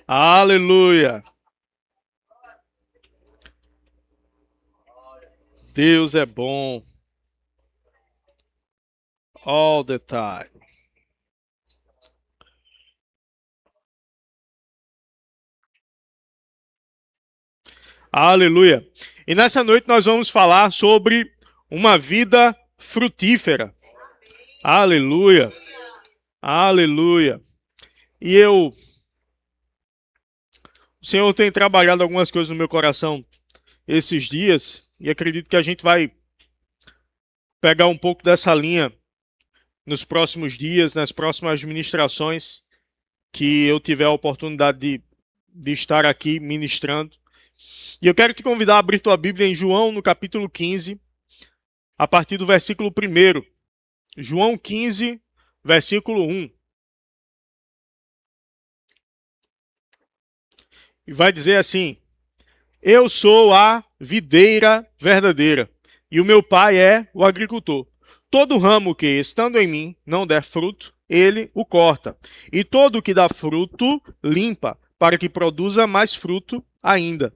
Aleluia. Deus é bom all the time. Aleluia. E nessa noite nós vamos falar sobre uma vida frutífera. Aleluia. Aleluia. E o Senhor tem trabalhado algumas coisas no meu coração esses dias e acredito que a gente vai pegar um pouco dessa linha nos próximos dias, nas próximas ministrações que eu tiver a oportunidade de estar aqui ministrando. E eu quero te convidar a abrir tua Bíblia em João, no capítulo 15, a partir do versículo 1. João 15, versículo 1. E vai dizer assim: Eu sou a videira verdadeira, e o meu pai é o agricultor. Todo ramo que, estando em mim, não der fruto, ele o corta. E todo o que dá fruto, limpa, para que produza mais fruto ainda.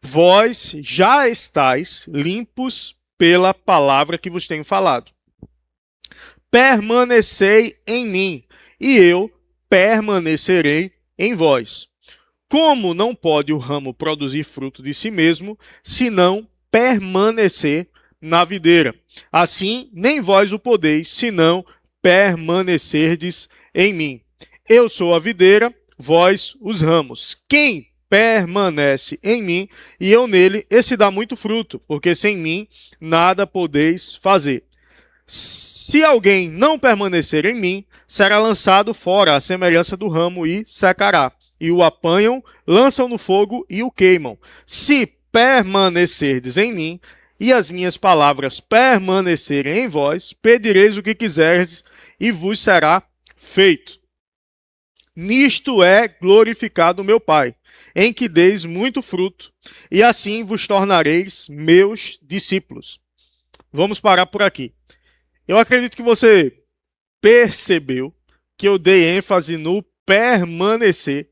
Vós já estáis limpos pela palavra que vos tenho falado. Permanecei em mim, e eu permanecerei em vós. Como não pode o ramo produzir fruto de si mesmo, se não permanecer na videira? Assim, nem vós o podeis, se não permanecerdes em mim. Eu sou a videira, vós os ramos. Quem permanece em mim e eu nele, esse dá muito fruto, porque sem mim nada podeis fazer. Se alguém não permanecer em mim, será lançado fora à semelhança do ramo e secará. E o apanham, lançam no fogo e o queimam. Se permanecerdes em mim, e as minhas palavras permanecerem em vós, pedireis o que quiseres, e vos será feito. Nisto é glorificado o meu Pai, em que deis muito fruto, e assim vos tornareis meus discípulos. Vamos parar por aqui. Eu acredito que você percebeu que eu dei ênfase no permanecer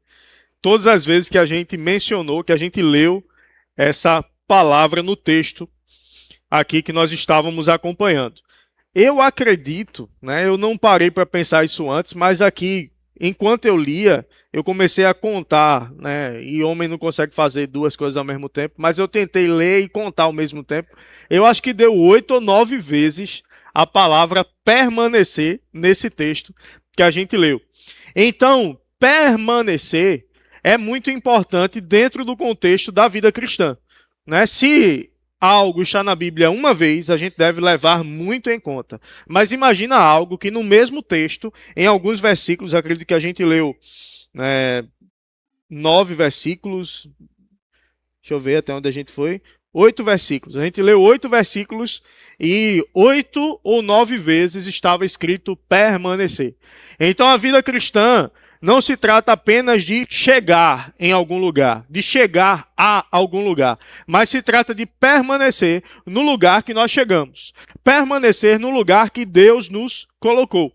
todas as vezes que a gente mencionou, que a gente leu essa palavra no texto aqui que nós estávamos acompanhando. Eu acredito, né, eu não parei para pensar isso antes, mas aqui, enquanto eu lia, eu comecei a contar, né, e homem não consegue fazer duas coisas ao mesmo tempo, mas eu tentei ler e contar ao mesmo tempo. Eu acho que deu 8 ou 9 vezes a palavra permanecer nesse texto que a gente leu. Então, permanecer é muito importante dentro do contexto da vida cristã, né? Se algo está na Bíblia uma vez, a gente deve levar muito em conta. Mas imagina algo que no mesmo texto, em alguns versículos, acredito que a gente leu 9 versículos, deixa eu ver até onde a gente foi, 8 versículos. A gente leu 8 versículos e 8 ou 9 vezes estava escrito permanecer. Então a vida cristã não se trata apenas de chegar em algum lugar, de chegar a algum lugar, mas se trata de permanecer no lugar que nós chegamos, permanecer no lugar que Deus nos colocou.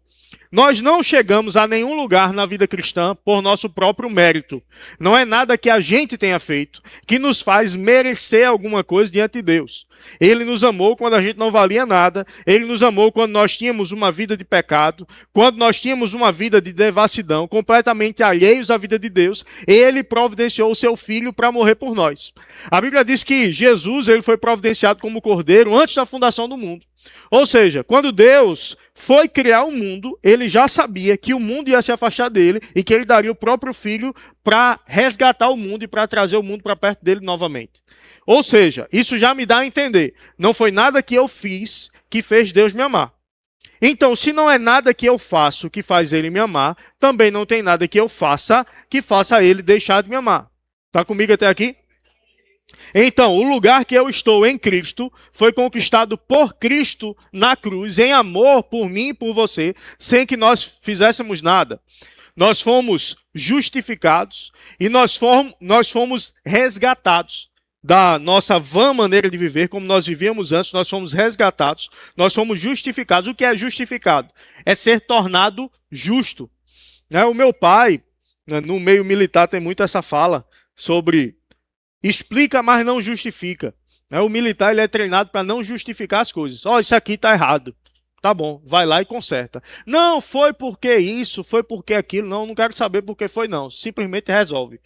Nós não chegamos a nenhum lugar na vida cristã por nosso próprio mérito. Não é nada que a gente tenha feito que nos faz merecer alguma coisa diante de Deus. Ele nos amou quando a gente não valia nada. Ele nos amou quando nós tínhamos uma vida de pecado, quando nós tínhamos uma vida de devassidão, completamente alheios à vida de Deus. Ele providenciou o seu Filho para morrer por nós. A Bíblia diz que Jesus ele foi providenciado como cordeiro antes da fundação do mundo. Ou seja, quando Deus foi criar o mundo, ele já sabia que o mundo ia se afastar dele e que ele daria o próprio filho para resgatar o mundo e para trazer o mundo para perto dele novamente. Ou seja, isso já me dá a entender. Não foi nada que eu fiz que fez Deus me amar. Então, se não é nada que eu faço que faz ele me amar, também não tem nada que eu faça que faça ele deixar de me amar. Está comigo até aqui? Então, o lugar que eu estou em Cristo foi conquistado por Cristo na cruz, em amor por mim e por você, sem que nós fizéssemos nada. Nós fomos justificados e nós fomos resgatados da nossa vã maneira de viver, como nós vivíamos antes, nós fomos resgatados, nós fomos justificados. O que é justificado? É ser tornado justo. O meu pai, No meio militar tem muito essa fala sobre explica, mas não justifica. O militar ele é treinado para não justificar as coisas. Isso aqui está errado. Tá bom, vai lá e conserta. Não, foi porque isso, foi porque aquilo. Não quero saber porque foi não. Simplesmente resolve.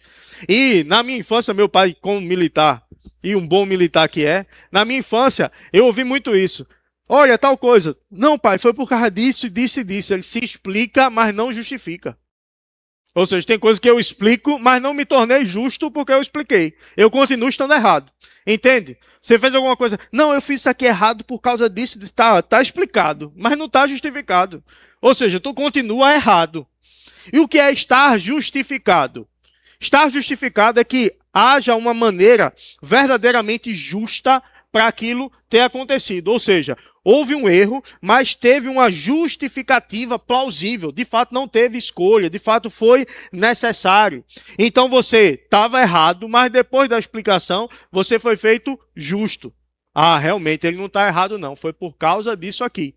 E na minha infância, meu pai como militar, e um bom militar que é, na minha infância eu ouvi muito isso. Olha, tal coisa. Não, pai, foi por causa disso, disso e disso. Ele se explica, mas não justifica. Ou seja, tem coisas que eu explico, mas não me tornei justo porque eu expliquei. Eu continuo estando errado. Entende? Você fez alguma coisa. Não, eu fiz isso aqui errado por causa disso. Tá explicado, mas não está justificado. Ou seja, tu continua errado. E o que é estar justificado? Estar justificado é que haja uma maneira verdadeiramente justa para aquilo ter acontecido. Ou seja, houve um erro, mas teve uma justificativa plausível. De fato, não teve escolha. De fato, foi necessário. Então, você estava errado, mas depois da explicação, você foi feito justo. Realmente, ele não está errado, não. Foi por causa disso aqui.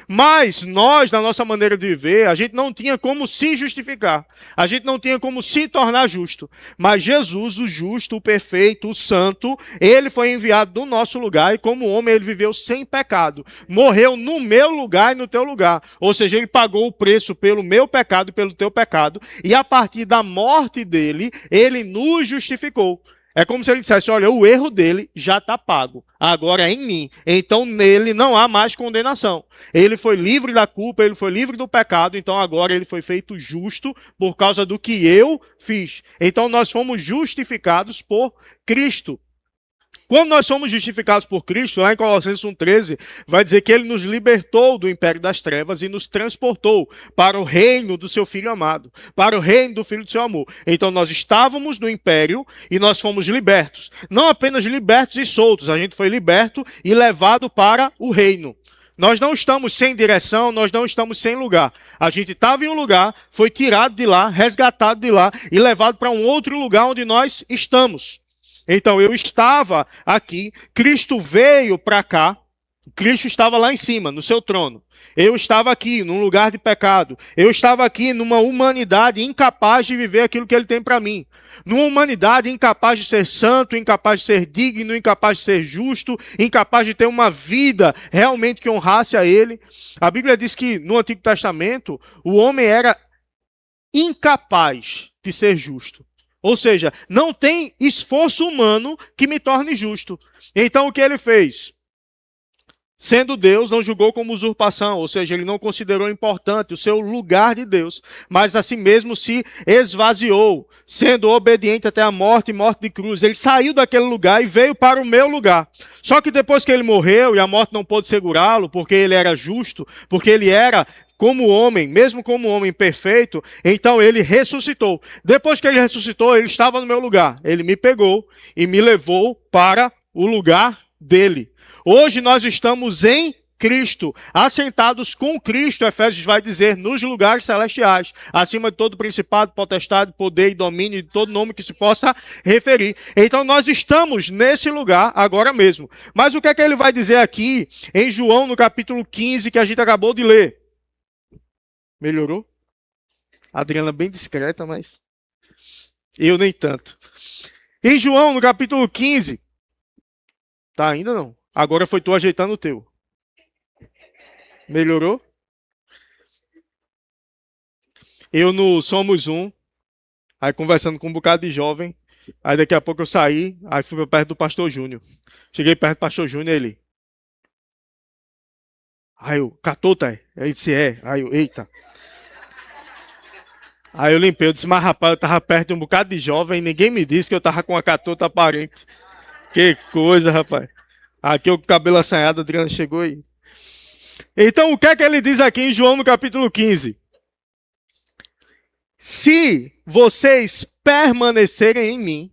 Mas nós, na nossa maneira de viver, a gente não tinha como se justificar. A gente não tinha como se tornar justo. Mas Jesus, o justo, o perfeito, o santo, ele foi enviado do nosso lugar e como homem ele viveu sem pecado. Morreu no meu lugar e no teu lugar. Ou seja, ele pagou o preço pelo meu pecado e pelo teu pecado. E a partir da morte dele, ele nos justificou. É como se ele dissesse, olha, o erro dele já está pago, agora é em mim. Então nele não há mais condenação. Ele foi livre da culpa, ele foi livre do pecado, então agora ele foi feito justo por causa do que eu fiz. Então nós fomos justificados por Cristo. Quando nós somos justificados por Cristo, lá em Colossenses 1,13, vai dizer que ele nos libertou do império das trevas e nos transportou para o reino do seu Filho amado, para o reino do Filho do seu amor. Então nós estávamos no império e nós fomos libertos. Não apenas libertos e soltos, a gente foi liberto e levado para o reino. Nós não estamos sem direção, nós não estamos sem lugar. A gente estava em um lugar, foi tirado de lá, resgatado de lá e levado para um outro lugar onde nós estamos. Então eu estava aqui, Cristo veio para cá, Cristo estava lá em cima, no seu trono. Eu estava aqui, num lugar de pecado. Eu estava aqui numa humanidade incapaz de viver aquilo que ele tem para mim. Numa humanidade incapaz de ser santo, incapaz de ser digno, incapaz de ser justo, incapaz de ter uma vida realmente que honrasse a ele. A Bíblia diz que no Antigo Testamento o homem era incapaz de ser justo. Ou seja, não tem esforço humano que me torne justo. Então o que ele fez? Sendo Deus, não julgou como usurpação, ou seja, ele não considerou importante o seu lugar de Deus, mas assim mesmo se esvaziou, sendo obediente até a morte e morte de cruz. Ele saiu daquele lugar e veio para o meu lugar. Só que depois que ele morreu e a morte não pôde segurá-lo, porque ele era justo, porque ele era como homem, mesmo como homem perfeito, então ele ressuscitou. Depois que ele ressuscitou, ele estava no meu lugar. Ele me pegou e me levou para o lugar dele. Hoje nós estamos em Cristo, assentados com Cristo, Efésios vai dizer, nos lugares celestiais, acima de todo principado, potestade, poder e domínio, de todo nome que se possa referir. Então nós estamos nesse lugar agora mesmo. Mas o que é que ele vai dizer aqui em João, no capítulo 15, que a gente acabou de ler? Melhorou? A Adriana bem discreta, mas eu nem tanto. Em João, no capítulo 15, tá ainda não? Agora foi tu ajeitando o teu. Melhorou? Eu no Somos Um, aí conversando com um bocado de jovem, aí daqui a pouco eu saí, aí fui perto do pastor Júnior. Cheguei perto do pastor Júnior, ele... Aí eu, Catota, é? Ele disse, é. Aí eu, eita. Aí eu limpei, eu disse, mas rapaz, eu tava perto de um bocado de jovem e ninguém me disse que eu tava com a catota aparente. Que coisa, rapaz. Aqui o cabelo assanhado, a Adriana chegou aí. Então, o que é que ele diz aqui em João no capítulo 15? Se vocês permanecerem em mim,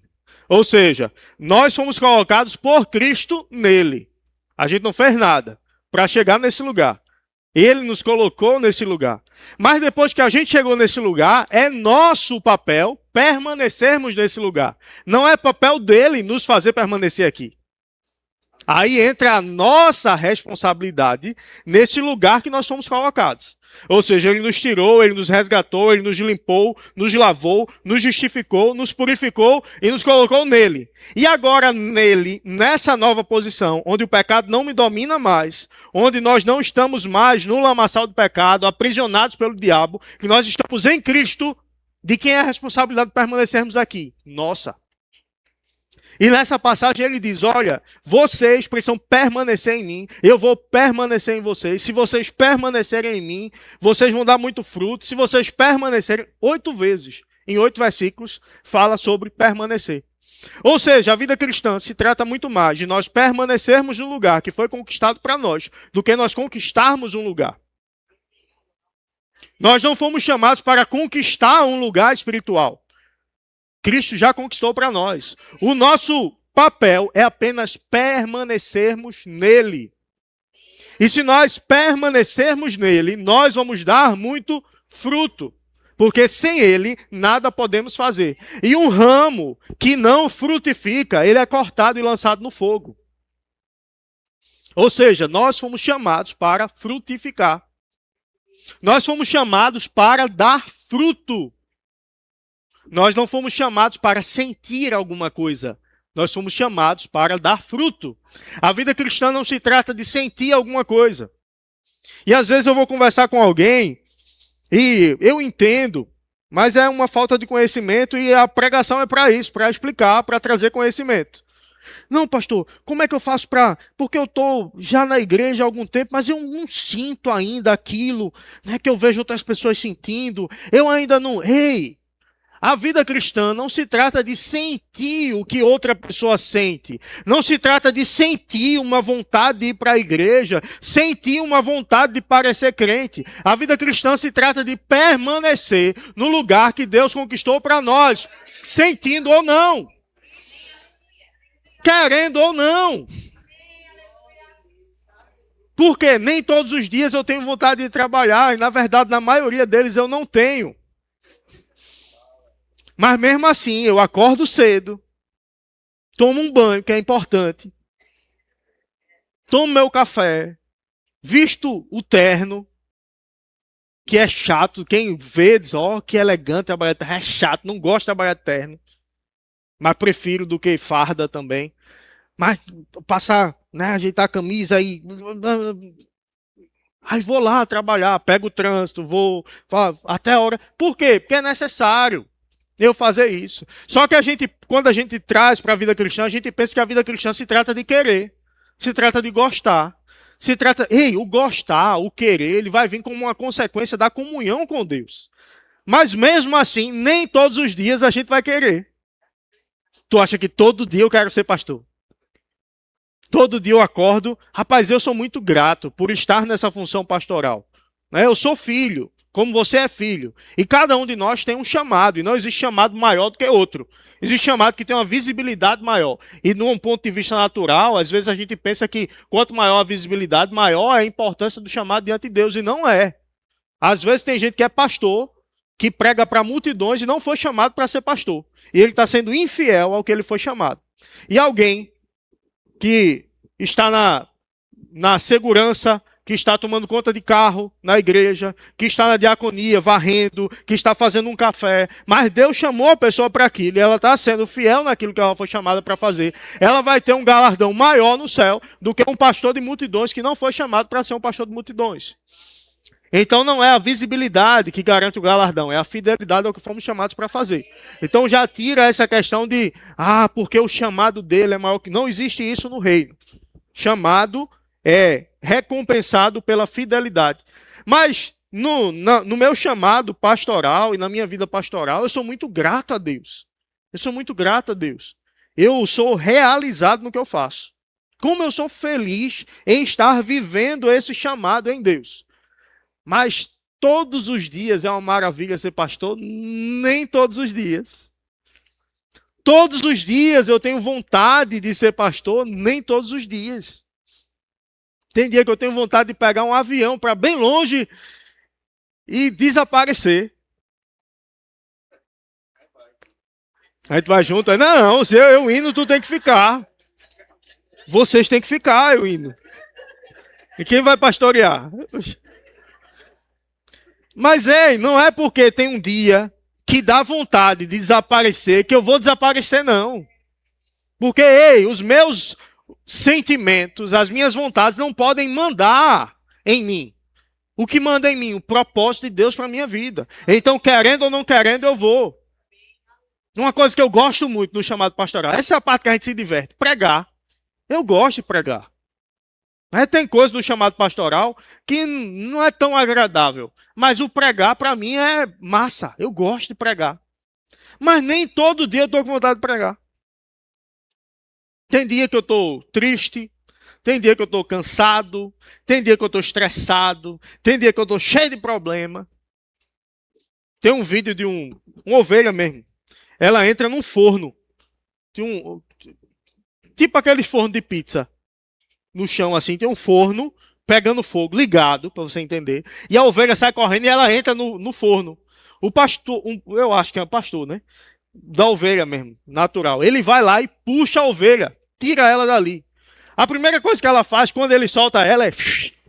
ou seja, nós fomos colocados por Cristo nele. A gente não fez nada para chegar nesse lugar. Ele nos colocou nesse lugar. Mas depois que a gente chegou nesse lugar, é nosso papel permanecermos nesse lugar. Não é papel dele nos fazer permanecer aqui. Aí entra a nossa responsabilidade nesse lugar que nós fomos colocados. Ou seja, ele nos tirou, ele nos resgatou, ele nos limpou, nos lavou, nos justificou, nos purificou e nos colocou nele. E agora nele, nessa nova posição, onde o pecado não me domina mais, onde nós não estamos mais no lamaçal do pecado, aprisionados pelo diabo, que nós estamos em Cristo, de quem é a responsabilidade de permanecermos aqui? Nossa! E nessa passagem ele diz, olha, vocês precisam permanecer em mim, eu vou permanecer em vocês. Se vocês permanecerem em mim, vocês vão dar muito fruto. Se vocês permanecerem, 8 vezes, em 8 versículos, fala sobre permanecer. Ou seja, a vida cristã se trata muito mais de nós permanecermos no lugar que foi conquistado para nós, do que nós conquistarmos um lugar. Nós não fomos chamados para conquistar um lugar espiritual. Cristo já conquistou para nós. O nosso papel é apenas permanecermos nele. E se nós permanecermos nele, nós vamos dar muito fruto. Porque sem ele, nada podemos fazer. E um ramo que não frutifica, ele é cortado e lançado no fogo. Ou seja, nós fomos chamados para frutificar. Nós fomos chamados para dar fruto. Nós não fomos chamados para sentir alguma coisa. Nós fomos chamados para dar fruto. A vida cristã não se trata de sentir alguma coisa. E às vezes eu vou conversar com alguém e eu entendo, mas é uma falta de conhecimento e a pregação é para isso, para explicar, para trazer conhecimento. Não, pastor, como é que eu faço para... Porque eu estou já na igreja há algum tempo, mas eu não sinto ainda aquilo, né, que eu vejo outras pessoas sentindo. Eu ainda não... Ei! A vida cristã não se trata de sentir o que outra pessoa sente. Não se trata de sentir uma vontade de ir para a igreja, sentir uma vontade de parecer crente. A vida cristã se trata de permanecer no lugar que Deus conquistou para nós, sentindo ou não, querendo ou não. Porque nem todos os dias eu tenho vontade de trabalhar, e na verdade, na maioria deles eu não tenho. Mas mesmo assim, eu acordo cedo, tomo um banho, que é importante, tomo meu café, visto o terno, que é chato. Quem vê diz, ó, que elegante trabalhar de terno. É chato, não gosto de trabalhar de terno. Mas prefiro do que farda também. Mas passar, né, ajeitar a camisa aí... Aí vou lá trabalhar, pego o trânsito, vou até a hora. Por quê? Porque é necessário eu fazer isso. Só que quando a gente traz para a vida cristã, a gente pensa que a vida cristã se trata de querer, se trata de gostar, o gostar, o querer, ele vai vir como uma consequência da comunhão com Deus. Mas mesmo assim, nem todos os dias a gente vai querer. Tu acha que todo dia eu quero ser pastor? Todo dia eu acordo, rapaz, eu sou muito grato por estar nessa função pastoral. Eu sou filho, como você é filho. E cada um de nós tem um chamado, e não existe chamado maior do que outro. Existe chamado que tem uma visibilidade maior. E num ponto de vista natural, às vezes a gente pensa que quanto maior a visibilidade, maior é a importância do chamado diante de Deus, e não é. Às vezes tem gente que é pastor, que prega para multidões e não foi chamado para ser pastor. E ele está sendo infiel ao que ele foi chamado. E alguém que está na segurança, que está tomando conta de carro na igreja, que está na diaconia, varrendo, que está fazendo um café, mas Deus chamou a pessoa para aquilo e ela está sendo fiel naquilo que ela foi chamada para fazer. Ela vai ter um galardão maior no céu do que um pastor de multidões que não foi chamado para ser um pastor de multidões. Então não é a visibilidade que garante o galardão, é a fidelidade ao que fomos chamados para fazer. Então já tira essa questão de, porque o chamado dele é maior que... Não existe isso no reino. Chamado é recompensado pela fidelidade. Mas no meu chamado pastoral e na minha vida pastoral, eu sou muito grato a Deus. Eu sou muito grato a Deus. Eu sou realizado no que eu faço. Como eu sou feliz em estar vivendo esse chamado em Deus. Mas todos os dias é uma maravilha ser pastor? Nem todos os dias. Todos os dias eu tenho vontade de ser pastor? Nem todos os dias. Tem dia que eu tenho vontade de pegar um avião para bem longe e desaparecer. A gente vai junto. Não, se eu indo, tu tem que ficar. Vocês têm que ficar, eu indo. E quem vai pastorear? Mas, ei, não é porque tem um dia que dá vontade de desaparecer que eu vou desaparecer, não. Porque, ei, os meus sentimentos, as minhas vontades não podem mandar em mim. O que manda em mim? O propósito de Deus para a minha vida. Então, querendo ou não querendo, eu vou. Uma coisa que eu gosto muito no chamado pastoral, essa é a parte que a gente se diverte, pregar. Eu gosto de pregar. Tem coisa no chamado pastoral que não é tão agradável. Mas o pregar, para mim, é massa. Eu gosto de pregar. Mas nem todo dia eu estou com vontade de pregar. Tem dia que eu estou triste. Tem dia que eu estou cansado. Tem dia que eu estou estressado. Tem dia que eu estou cheio de problema. Tem um vídeo de uma ovelha mesmo. Ela entra num forno. Tipo aqueles fornos de pizza. No chão assim, tem um forno pegando fogo, ligado, para você entender. E a ovelha sai correndo e ela entra no forno. O pastor, eu acho que é o pastor, né? Da ovelha mesmo, natural. Ele vai lá e puxa a ovelha, tira ela dali. A primeira coisa que ela faz quando ele solta ela é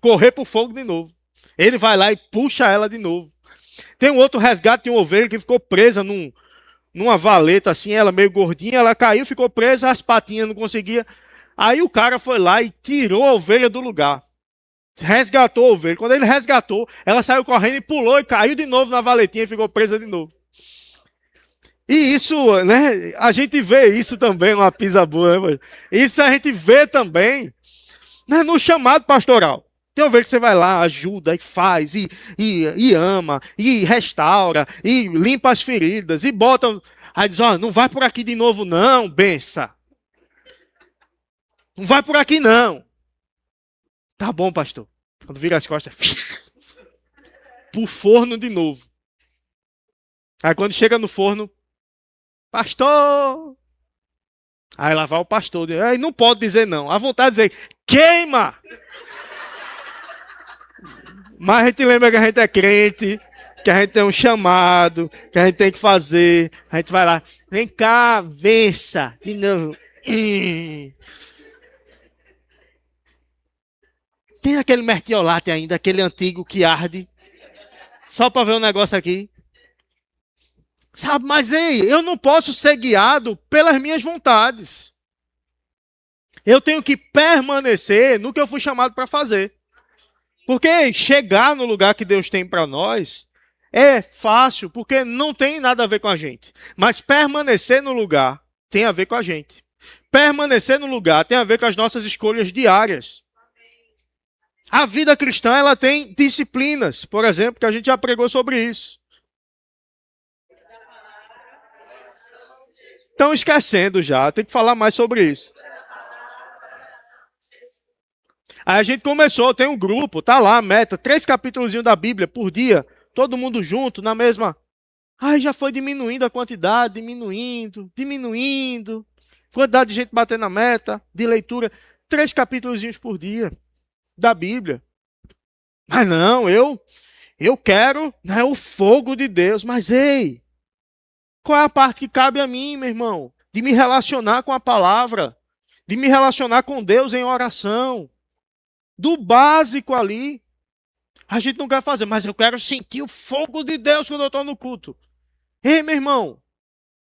correr pro fogo de novo. Ele vai lá e puxa ela de novo. Tem um outro resgate de uma ovelha que ficou presa numa valeta assim, ela meio gordinha, ela caiu, ficou presa, as patinhas não conseguia. Aí o cara foi lá e tirou a ovelha do lugar. Resgatou a ovelha. Quando ele resgatou, ela saiu correndo e pulou e caiu de novo na valetinha e ficou presa de novo. E isso, né? A gente vê isso também, uma pisa boa, né? Isso a gente vê também, né, no chamado pastoral. Tem ovelha que você vai lá, ajuda e faz, e ama, e restaura, e limpa as feridas, e bota. Aí diz: ó, não vai por aqui de novo, não, bença. Não vai por aqui, não. Tá bom, pastor. Quando vira as costas, pro forno de novo. Aí quando chega no forno, pastor. Aí lá vai o pastor. Aí não pode dizer não. A vontade de dizer, queima. Mas a gente lembra que a gente é crente, que a gente tem um chamado, que a gente tem que fazer. A gente vai lá, vem cá, vença. De novo. Tem aquele mertiolate ainda, aquele antigo que arde. Só para ver um negócio aqui. Sabe, mas ei, eu não posso ser guiado pelas minhas vontades. Eu tenho que permanecer no que eu fui chamado para fazer. Porque chegar no lugar que Deus tem para nós é fácil, porque não tem nada a ver com a gente. Mas permanecer no lugar tem a ver com a gente. Permanecer no lugar tem a ver com as nossas escolhas diárias. A vida cristã, ela tem disciplinas, por exemplo, que a gente já pregou sobre isso. Estão esquecendo já, tem que falar mais sobre isso. Aí a gente começou, tem um grupo, tá lá a meta, 3 capítulos da Bíblia por dia, todo mundo junto, na mesma. Aí já foi diminuindo a quantidade, diminuindo. Quantidade de gente batendo na meta, de leitura, 3 capítulos por dia da Bíblia. Mas não, eu quero, né, o fogo de Deus. Mas ei, qual é a parte que cabe a mim, meu irmão? De me relacionar com a palavra, de me relacionar com Deus em oração. Do básico ali. A gente não quer fazer, mas eu quero sentir o fogo de Deus quando eu estou no culto. Ei, meu irmão,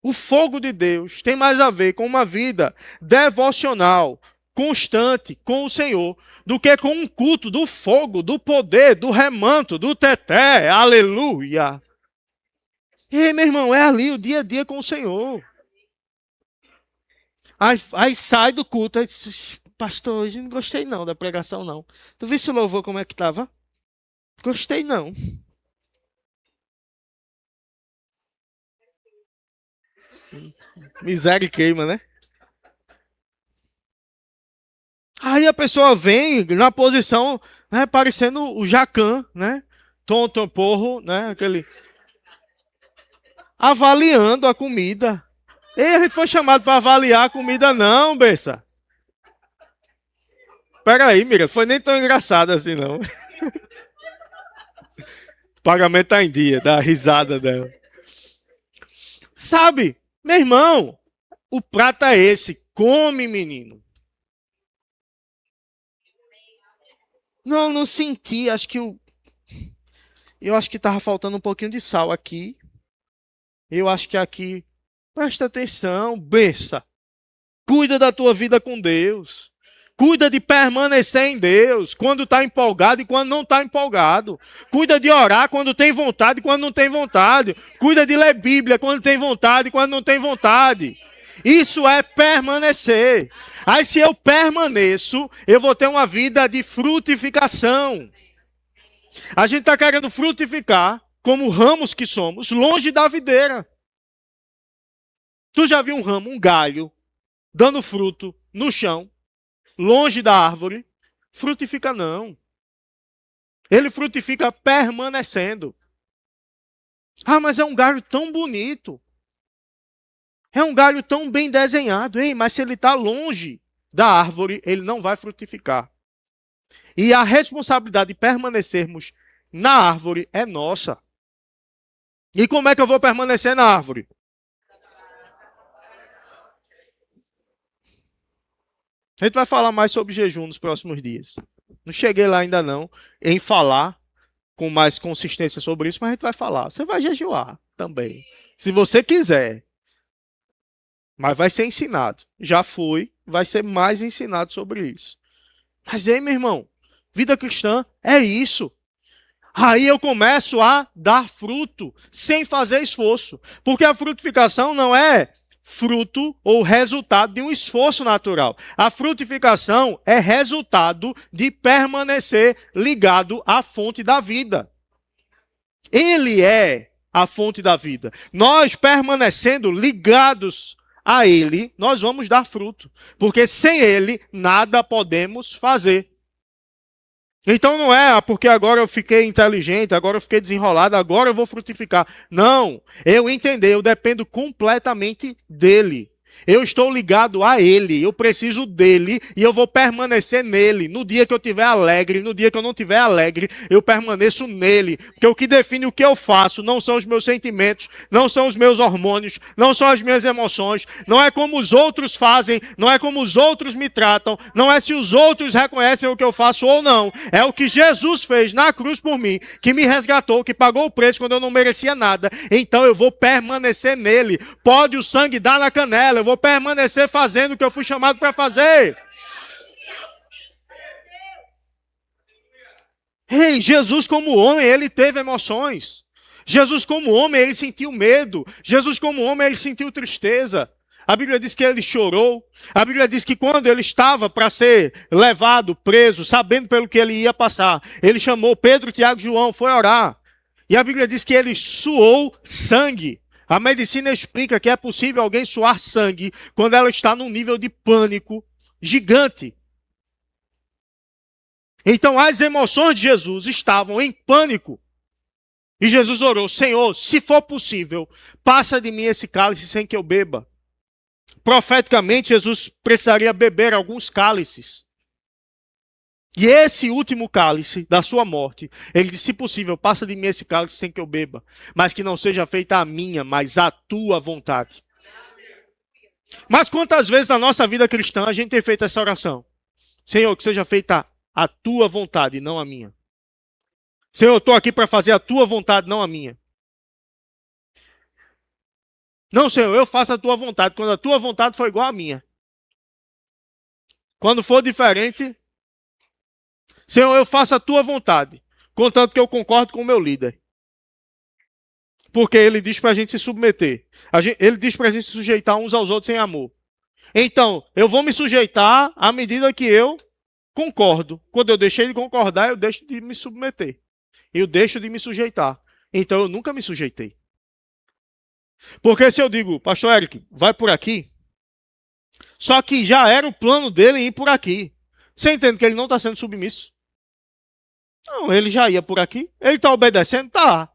o fogo de Deus tem mais a ver com uma vida devocional, constante com o Senhor, do que com um culto do fogo, do poder, do remanto, do teté. Aleluia. Ei, meu irmão, é ali o dia a dia com o Senhor. Aí sai do culto, aí diz: pastor, hoje não gostei não da pregação não. Tu viu o louvor como é que estava? Gostei não. Miséria e queima, né? Aí a pessoa vem na posição, né, parecendo o Jacan, né? Tonto, porro, né? Aquele avaliando a comida. E a gente foi chamado para avaliar a comida não, bença. Peraí, Mira, foi nem tão engraçado assim não. O pagamento tá em dia, dá a risada dela. Sabe, meu irmão, o prato é esse. Come, menino. Não senti, acho que Eu acho que estava faltando um pouquinho de sal aqui. Eu acho que aqui... Presta atenção, bença. Cuida da tua vida com Deus. Cuida de permanecer em Deus quando está empolgado e quando não está empolgado. Cuida de orar quando tem vontade e quando não tem vontade. Cuida de ler Bíblia quando tem vontade e quando não tem vontade. Isso é permanecer. Aí se eu permaneço, eu vou ter uma vida de frutificação. A gente está querendo frutificar, como ramos que somos, longe da videira. Tu já viu um ramo, um galho, dando fruto no chão, longe da árvore? Frutifica não. Ele frutifica permanecendo. Ah, mas é um galho tão bonito. É um galho tão bem desenhado. Ei, mas se ele está longe da árvore, ele não vai frutificar. E a responsabilidade de permanecermos na árvore é nossa. E como é que eu vou permanecer na árvore? A gente vai falar mais sobre jejum nos próximos dias. Não cheguei lá ainda não, em falar com mais consistência sobre isso, mas a gente vai falar. Você vai jejuar também, se você quiser. Mas vai ser ensinado. Já foi, vai ser mais ensinado sobre isso. Mas ei, meu irmão, vida cristã é isso. Aí eu começo a dar fruto, sem fazer esforço. Porque a frutificação não é fruto ou resultado de um esforço natural. A frutificação é resultado de permanecer ligado à fonte da vida. Ele é a fonte da vida. Nós permanecendo ligados a Ele, nós vamos dar fruto. Porque sem Ele, nada podemos fazer. Então não é porque agora eu fiquei inteligente, agora eu fiquei desenrolado, agora eu vou frutificar. Não, eu entender, eu dependo completamente dele. Eu estou ligado a ele, eu preciso dele e eu vou permanecer nele. No dia que eu estiver alegre, no dia que eu não estiver alegre, eu permaneço nele. Porque o que define o que eu faço não são os meus sentimentos, não são os meus hormônios, não são as minhas emoções, não é como os outros fazem, não é como os outros me tratam, não é se os outros reconhecem o que eu faço ou não. É o que Jesus fez na cruz por mim, que me resgatou, que pagou o preço quando eu não merecia nada. Então eu vou permanecer nele. Pode o sangue dar na canela, eu vou permanecer fazendo o que eu fui chamado para fazer. Ei, Jesus como homem, ele teve emoções. Jesus como homem, ele sentiu medo. Jesus como homem, ele sentiu tristeza. A Bíblia diz que ele chorou. A Bíblia diz que quando ele estava para ser levado, preso, sabendo pelo que ele ia passar, ele chamou Pedro, Tiago e João, foi orar. E a Bíblia diz que ele suou sangue. A medicina explica que é possível alguém suar sangue quando ela está num nível de pânico gigante. Então as emoções de Jesus estavam em pânico. E Jesus orou: Senhor, se for possível, passa de mim esse cálice sem que eu beba. Profeticamente, Jesus precisaria beber alguns cálices. E esse último cálice da sua morte, ele disse: se possível, passa de mim esse cálice sem que eu beba, mas que não seja feita a minha, mas a tua vontade. Mas quantas vezes na nossa vida cristã a gente tem feito essa oração? Senhor, que seja feita a tua vontade, não a minha. Senhor, eu estou aqui para fazer a tua vontade, não a minha. Não, Senhor, eu faço a tua vontade, quando a tua vontade for igual à minha. Quando for diferente... Senhor, eu faço a tua vontade, contanto que eu concordo com o meu líder. Porque ele diz para a gente se submeter. Ele diz para a gente se sujeitar uns aos outros em amor. Então, eu vou me sujeitar à medida que eu concordo. Quando eu deixei de concordar, eu deixo de me submeter. Eu deixo de me sujeitar. Então, eu nunca me sujeitei. Porque se eu digo: Pastor Eric, vai por aqui. Só que já era o plano dele ir por aqui. Você entende que ele não está sendo submisso? Não, ele já ia por aqui. Ele está obedecendo? Tá.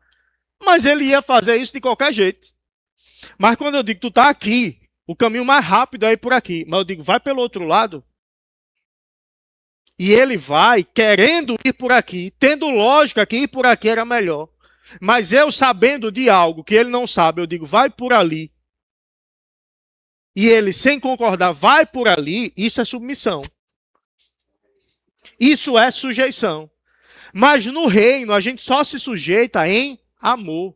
Mas ele ia fazer isso de qualquer jeito. Mas quando eu digo: tu está aqui, o caminho mais rápido é ir por aqui. Mas eu digo: vai pelo outro lado. E ele vai querendo ir por aqui, tendo lógica que ir por aqui era melhor. Mas eu sabendo de algo que ele não sabe, eu digo: vai por ali. E ele, sem concordar, vai por ali. Isso é submissão. Isso é sujeição. Mas no reino, a gente só se sujeita em amor.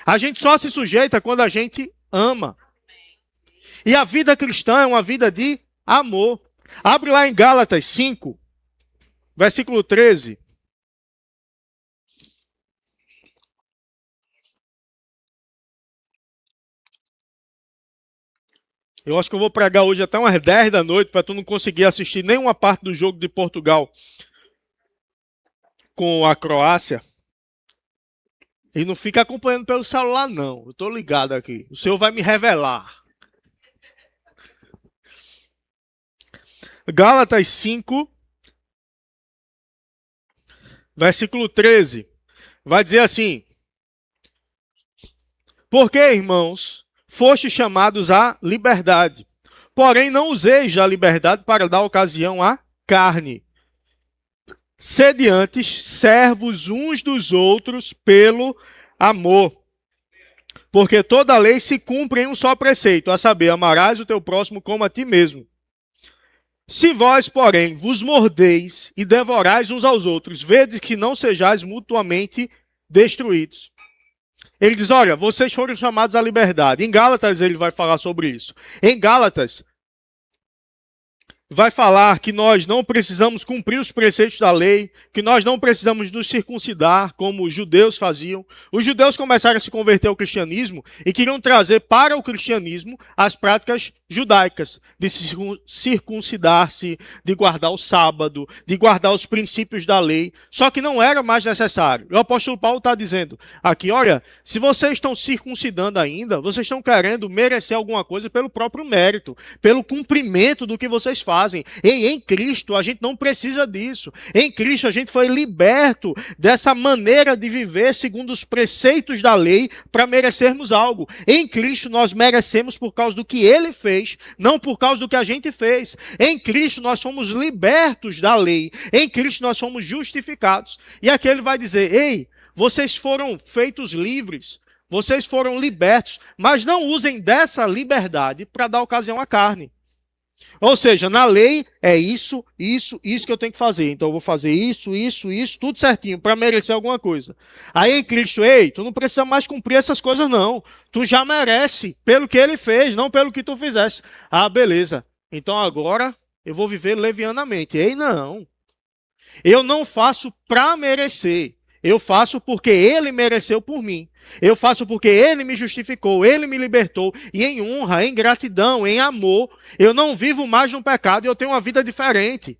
A gente só se sujeita quando a gente ama. E a vida cristã é uma vida de amor. Abre lá em Gálatas 5, versículo 13. Eu acho que eu vou pregar hoje até umas 10 da noite para tu não conseguir assistir nenhuma parte do jogo de Portugal com a Croácia. E não fica acompanhando pelo celular, não. Eu estou ligado aqui. O Senhor vai me revelar. Gálatas 5, versículo 13. Vai dizer assim: porque, irmãos, fostes chamados à liberdade. Porém, não useis a liberdade para dar ocasião à carne. Sede antes servos uns dos outros pelo amor. Porque toda a lei se cumpre em um só preceito, a saber, amarás o teu próximo como a ti mesmo. Se vós, porém, vos mordeis e devorais uns aos outros, vedes que não sejais mutuamente destruídos. Ele diz, olha, vocês foram chamados à liberdade. Em Gálatas ele vai falar sobre isso. Em Gálatas vai falar que nós não precisamos cumprir os preceitos da lei, que nós não precisamos nos circuncidar como os judeus faziam. Os judeus começaram a se converter ao cristianismo e queriam trazer para o cristianismo as práticas judaicas, de se circuncidar-se, de guardar o sábado, de guardar os princípios da lei, só que não era mais necessário. O apóstolo Paulo está dizendo aqui, olha, se vocês estão circuncidando ainda, vocês estão querendo merecer alguma coisa pelo próprio mérito, pelo cumprimento do que vocês fazem. E em Cristo a gente não precisa disso. Em Cristo a gente foi liberto dessa maneira de viver segundo os preceitos da lei para merecermos algo. Em Cristo nós merecemos por causa do que Ele fez, não por causa do que a gente fez. Em Cristo nós fomos libertos da lei. Em Cristo nós fomos justificados. E aqui ele vai dizer, ei, vocês foram feitos livres, vocês foram libertos, mas não usem dessa liberdade para dar ocasião à carne. Ou seja, na lei é isso que eu tenho que fazer. Então eu vou fazer isso, tudo certinho para merecer alguma coisa. Aí em Cristo, ei, tu não precisa mais cumprir essas coisas não. Tu já merece pelo que Ele fez, não pelo que tu fizesse. Ah, beleza. Então agora eu vou viver levianamente. Ei, não. Eu não faço para merecer. Eu faço porque Ele mereceu por mim. Eu faço porque Ele me justificou, Ele me libertou. E em honra, em gratidão, em amor, eu não vivo mais no pecado e eu tenho uma vida diferente.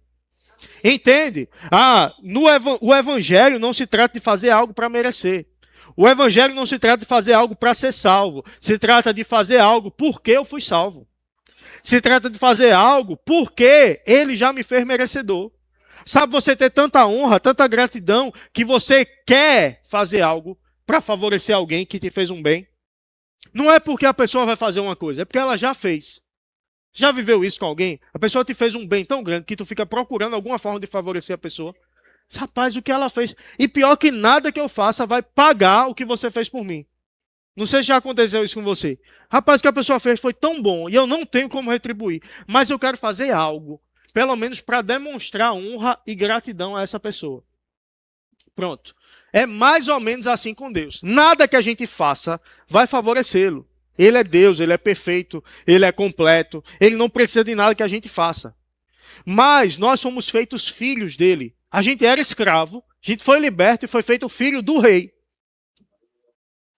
Entende? O Evangelho não se trata de fazer algo para merecer. O Evangelho não se trata de fazer algo para ser salvo. Se trata de fazer algo porque eu fui salvo. Se trata de fazer algo porque Ele já me fez merecedor. Sabe você ter tanta honra, tanta gratidão, que você quer fazer algo para favorecer alguém que te fez um bem? Não é porque a pessoa vai fazer uma coisa, é porque ela já fez. Já viveu isso com alguém? A pessoa te fez um bem tão grande que tu fica procurando alguma forma de favorecer a pessoa. Rapaz, o que ela fez? E pior que nada que eu faça vai pagar o que você fez por mim. Não sei se já aconteceu isso com você. Rapaz, o que a pessoa fez foi tão bom e eu não tenho como retribuir. Mas eu quero fazer algo, pelo menos para demonstrar honra e gratidão a essa pessoa. Pronto. É mais ou menos assim com Deus. Nada que a gente faça vai favorecê-lo. Ele é Deus, Ele é perfeito, Ele é completo. Ele não precisa de nada que a gente faça. Mas nós somos feitos filhos dele. A gente era escravo, a gente foi liberto e foi feito filho do rei.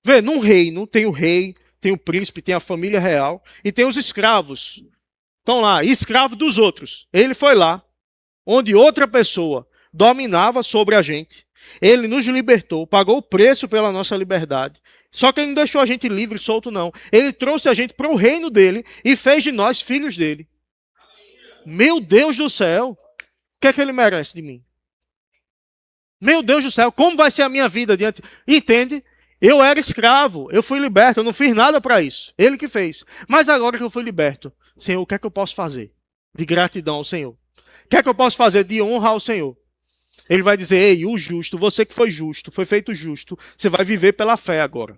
Vê, num reino tem o rei, tem o príncipe, tem a família real e tem os escravos. Estão lá, escravo dos outros. Ele foi lá, onde outra pessoa dominava sobre a gente. Ele nos libertou, pagou o preço pela nossa liberdade. Só que ele não deixou a gente livre, solto, não. Ele trouxe a gente para o reino dele e fez de nós filhos dele. Meu Deus do céu, o que é que ele merece de mim? Meu Deus do céu, como vai ser a minha vida diante? Entende? Eu era escravo, eu fui liberto, eu não fiz nada para isso. Ele que fez. Mas agora que eu fui liberto, Senhor, o que é que eu posso fazer? De gratidão ao Senhor. O que é que eu posso fazer de honra ao Senhor? Ele vai dizer, ei, o justo, você que foi justo, foi feito justo, você vai viver pela fé agora.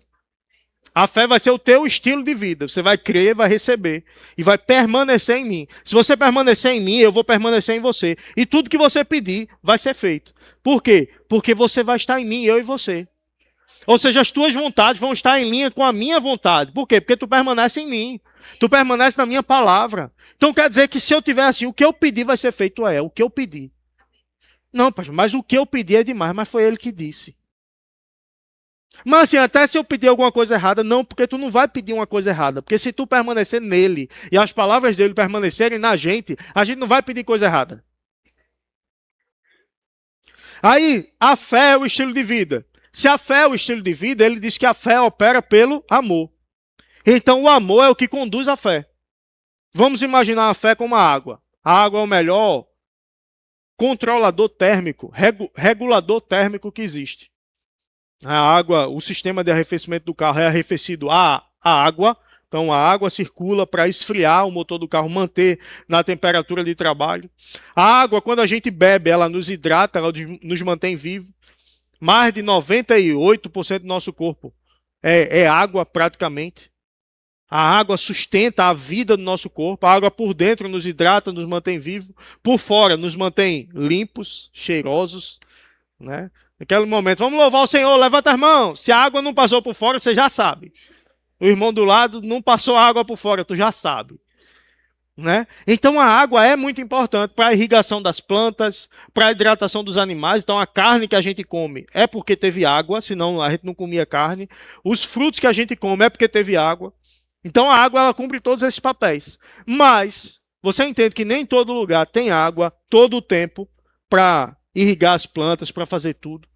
A fé vai ser o teu estilo de vida. Você vai crer, vai receber e vai permanecer em mim. Se você permanecer em mim, eu vou permanecer em você. E tudo que você pedir vai ser feito. Por quê? Porque você vai estar em mim, eu e você. Ou seja, as tuas vontades vão estar em linha com a minha vontade. Por quê? Porque tu permanece em mim. Tu permanece na minha palavra. Então quer dizer que se eu tiver assim, o que eu pedir vai ser feito, o que eu pedi. Não, pastor, mas o que eu pedi é demais, mas foi ele que disse. Mas assim, até se eu pedir alguma coisa errada, não, porque tu não vai pedir uma coisa errada. Porque se tu permanecer nele e as palavras dele permanecerem na gente, a gente não vai pedir coisa errada. Aí, a fé é o estilo de vida. Se a fé é o estilo de vida, ele diz que a fé opera pelo amor. Então, o amor é o que conduz a fé. Vamos imaginar a fé como a água. A água é o melhor controlador térmico, regulador térmico que existe. A água, o sistema de arrefecimento do carro é arrefecido a água. Então a água circula para esfriar o motor do carro, manter na temperatura de trabalho. A água, quando a gente bebe, ela nos hidrata, ela nos mantém vivo. Mais de 98% do nosso corpo é água praticamente. A água sustenta a vida do nosso corpo. A água por dentro nos hidrata, nos mantém vivo. Por fora nos mantém limpos, cheirosos, né? Naquele momento, vamos louvar o Senhor, levanta as mãos. Se a água não passou por fora, você já sabe. O irmão do lado não passou a água por fora, tu já sabe. Né? Então a água é muito importante para a irrigação das plantas, para a hidratação dos animais. Então a carne que a gente come é porque teve água, senão a gente não comia carne. Os frutos que a gente come é porque teve água. Então a água ela cumpre todos esses papéis. Mas você entende que nem todo lugar tem água todo o tempo para irrigar as plantas, para fazer tudo.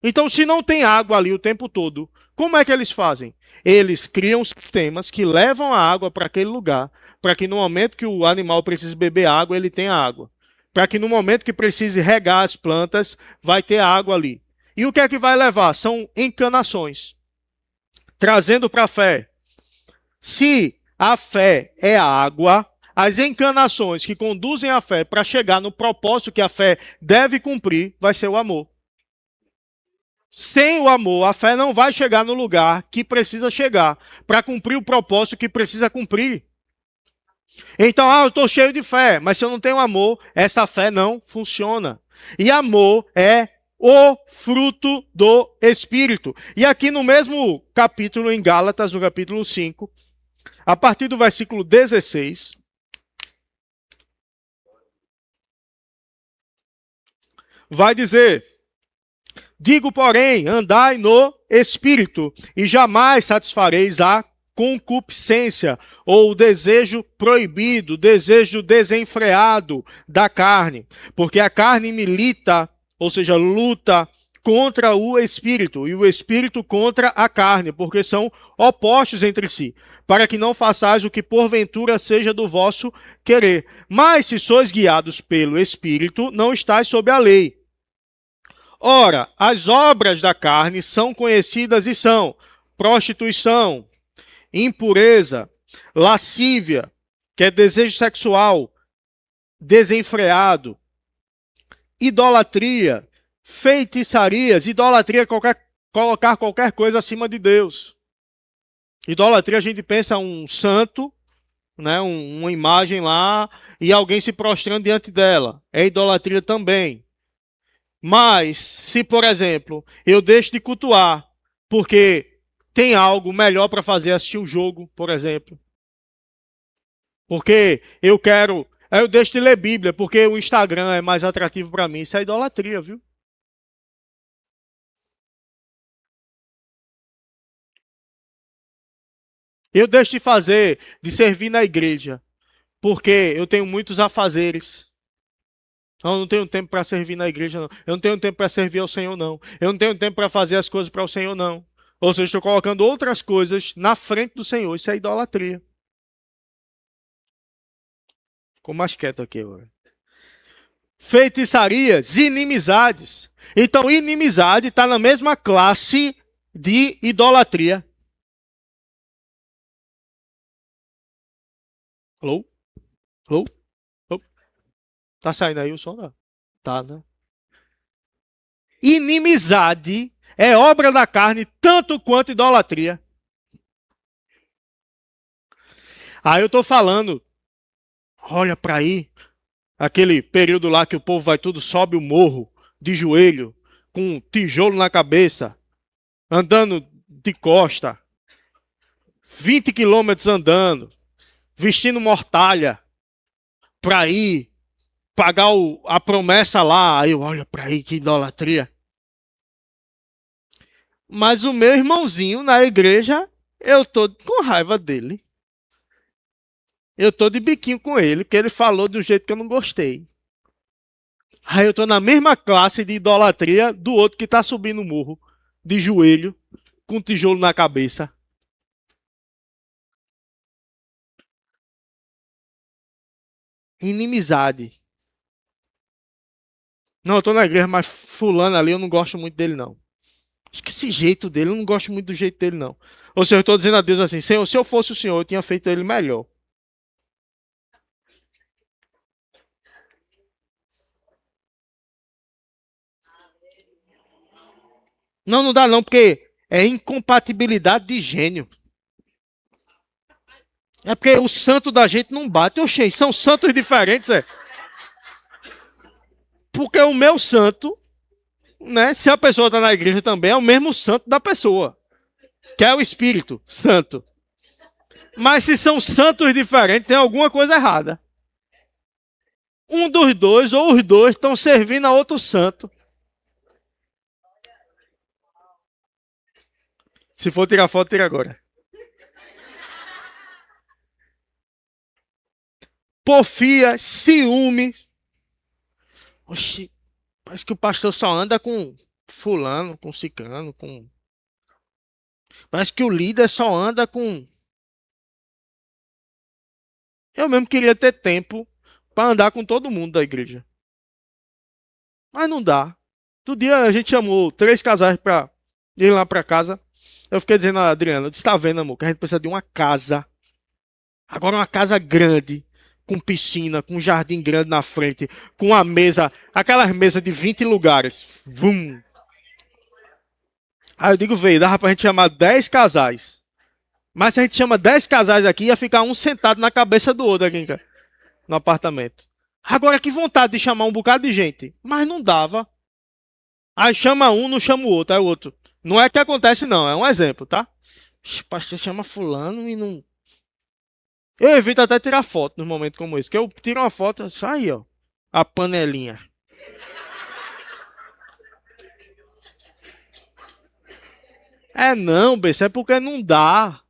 Então, se não tem água ali o tempo todo, como é que eles fazem? Eles criam sistemas que levam a água para aquele lugar, para que no momento que o animal precise beber água, ele tenha água. Para que no momento que precise regar as plantas, vai ter água ali. E o que é que vai levar? São encanações. Trazendo para a fé. Se a fé é a água, as encanações que conduzem a fé para chegar no propósito que a fé deve cumprir, vai ser o amor. Sem o amor, a fé não vai chegar no lugar que precisa chegar para cumprir o propósito que precisa cumprir. Então, eu estou cheio de fé, mas se eu não tenho amor, essa fé não funciona. E amor é o fruto do Espírito. E aqui no mesmo capítulo, em Gálatas, no capítulo 5, a partir do versículo 16, vai dizer: digo, porém, andai no Espírito, e jamais satisfareis a concupiscência, ou o desejo proibido, o desejo desenfreado da carne. Porque a carne milita, ou seja, luta contra o Espírito, e o Espírito contra a carne, porque são opostos entre si, para que não façais o que porventura seja do vosso querer. Mas se sois guiados pelo Espírito, não estáis sob a lei. Ora, as obras da carne são conhecidas e são prostituição, impureza, lascívia, que é desejo sexual desenfreado, idolatria, feitiçarias. Idolatria é colocar qualquer coisa acima de Deus. Idolatria a gente pensa um santo, né, uma imagem lá, e alguém se prostrando diante dela. É idolatria também. Mas, se, por exemplo, eu deixo de cultuar porque tem algo melhor para fazer, assistir o jogo, por exemplo. Porque eu deixo de ler Bíblia porque o Instagram é mais atrativo para mim. Isso é idolatria, viu? Eu deixo de servir na igreja, porque eu tenho muitos afazeres. Eu não tenho tempo para servir na igreja, não. Eu não tenho tempo para servir ao Senhor, não. Eu não tenho tempo para fazer as coisas para o Senhor, não. Ou seja, estou colocando outras coisas na frente do Senhor. Isso é idolatria. Ficou mais quieto aqui agora. Feitiçarias, inimizades. Então, inimizade está na mesma classe de idolatria. Alô? Alô? Alô? Tá saindo aí o som? Não? Tá, né? Inimizade é obra da carne tanto quanto idolatria. Aí eu estou falando, olha para aí, aquele período lá que o povo vai tudo, sobe o morro, de joelho, com um tijolo na cabeça, andando de costa, 20 quilômetros andando, vestindo mortalha, para ir pagar a promessa lá. Aí eu olho para aí, que idolatria. Mas o meu irmãozinho na igreja, eu tô com raiva dele. Eu tô de biquinho com ele, porque ele falou de um jeito que eu não gostei. Aí eu tô na mesma classe de idolatria do outro que tá subindo o morro, de joelho, com um tijolo na cabeça. Inimizade. Não, eu tô na igreja, mas fulano ali eu não gosto muito dele, não. Acho que esse jeito dele, eu não gosto muito do jeito dele, não. Ou seja, eu estou dizendo a Deus assim, Senhor, se eu fosse o Senhor, eu tinha feito ele melhor. Não, não dá não, porque é incompatibilidade de gênio. É porque o santo da gente não bate. Oxê, são santos diferentes, é. Porque o meu santo, né, se a pessoa está na igreja também, é o mesmo santo da pessoa. Que é o Espírito Santo. Mas se são santos diferentes, tem alguma coisa errada. Um dos dois, ou os dois, estão servindo a outro santo. Se for tirar foto, tira agora. Porfia, ciúme. Oxi, parece que o pastor só anda com fulano, com ciclano, com... Parece que o líder só anda com... Eu mesmo queria ter tempo para andar com todo mundo da igreja. Mas não dá. Do dia a gente chamou 3 casais para ir lá para casa. Eu fiquei dizendo a Adriana, eu disse, tá vendo, amor, que a gente precisa de uma casa. Agora uma casa grande, com piscina, com um jardim grande na frente, com uma mesa, aquelas mesas de 20 lugares. Vum. Aí eu digo, veio, dava pra gente chamar 10 casais. Mas se a gente chama 10 casais aqui, ia ficar um sentado na cabeça do outro aqui no apartamento. Agora que vontade de chamar um bocado de gente. Mas não dava. Aí chama um, não chama o outro. Aí o outro. Não é que acontece, não. É um exemplo, tá? O pastor chama fulano e não... Eu evito até tirar foto num momento como esse. Que eu tiro uma foto, só aí, ó. A panelinha. É não, Bessa, é porque não dá.